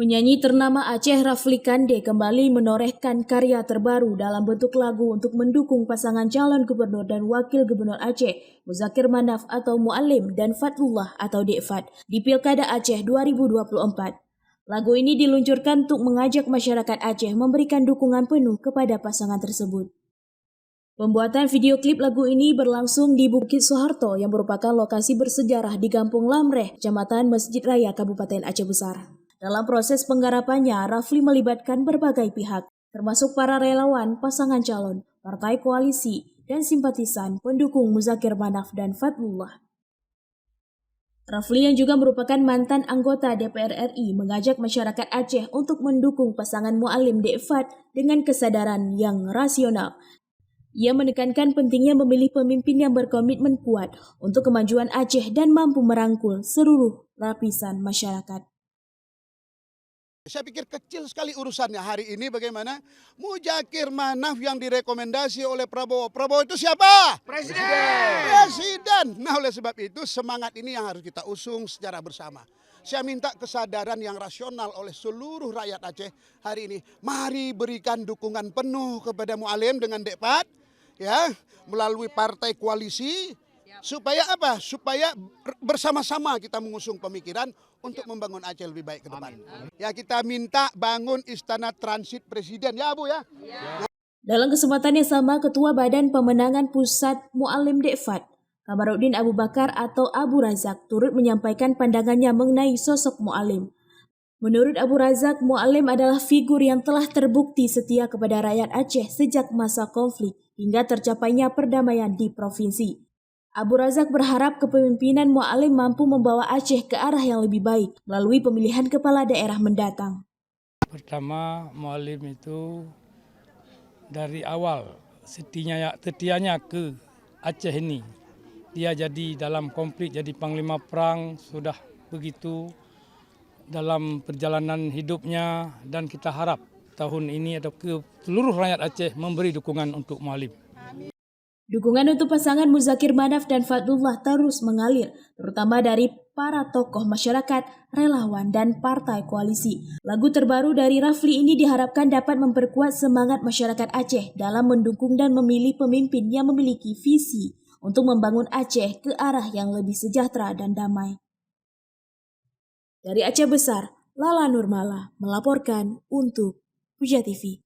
Penyanyi ternama Aceh Rafli Kande kembali menorehkan karya terbaru dalam bentuk lagu untuk mendukung pasangan calon gubernur dan wakil gubernur Aceh, Muzakir Manaf atau Muallim dan Fathullah atau Dekfat di Pilkada Aceh 2024. Lagu ini diluncurkan untuk mengajak masyarakat Aceh memberikan dukungan penuh kepada pasangan tersebut. Pembuatan video klip lagu ini berlangsung di Bukit Soeharto yang merupakan lokasi bersejarah di Kampung Lamreh, Kecamatan Masjid Raya, Kabupaten Aceh Besar. Dalam proses penggarapannya, Rafli melibatkan berbagai pihak, termasuk para relawan, pasangan calon, partai koalisi, dan simpatisan pendukung Muzakir Manaf dan Fathullah. Rafli yang juga merupakan mantan anggota DPR RI mengajak masyarakat Aceh untuk mendukung pasangan Muallim Dekfat dengan kesadaran yang rasional. Ia menekankan pentingnya memilih pemimpin yang berkomitmen kuat untuk kemajuan Aceh dan mampu merangkul seluruh lapisan masyarakat. Saya pikir kecil sekali urusannya hari ini bagaimana Muzakir Manaf yang direkomendasi oleh Prabowo. Prabowo itu siapa? Presiden. Nah, oleh sebab itu semangat ini yang harus kita usung secara bersama. Saya minta kesadaran yang rasional oleh seluruh rakyat Aceh hari ini. Mari berikan dukungan penuh kepada Muallim dengan Dekfat, ya, melalui partai koalisi. Supaya apa? Supaya bersama-sama kita mengusung pemikiran untuk membangun Aceh lebih baik ke depan. Ya, kita minta bangun istana transit presiden, ya Bu ya. Dalam kesempatan yang sama, Ketua Badan Pemenangan Pusat Muallim Dekfat, Kamarudin Abu Bakar atau Abu Razak, turut menyampaikan pandangannya mengenai sosok Muallim. Menurut Abu Razak, Muallim adalah figur yang telah terbukti setia kepada rakyat Aceh sejak masa konflik hingga tercapainya perdamaian di provinsi. Abu Razak berharap kepemimpinan Muallim mampu membawa Aceh ke arah yang lebih baik melalui pemilihan kepala daerah mendatang. Pertama, Muallim itu dari awal setianya ke Aceh ini. Dia jadi dalam konflik, jadi panglima perang, sudah begitu dalam perjalanan hidupnya, dan kita harap tahun ini atau ke seluruh rakyat Aceh memberi dukungan untuk Muallim. Dukungan untuk pasangan Muzakir Manaf dan Fathullah terus mengalir, terutama dari para tokoh masyarakat, relawan, dan partai koalisi. Lagu terbaru dari Rafli ini diharapkan dapat memperkuat semangat masyarakat Aceh dalam mendukung dan memilih pemimpin yang memiliki visi untuk membangun Aceh ke arah yang lebih sejahtera dan damai. Dari Aceh Besar, Lala Nurmala melaporkan untuk Puja TV.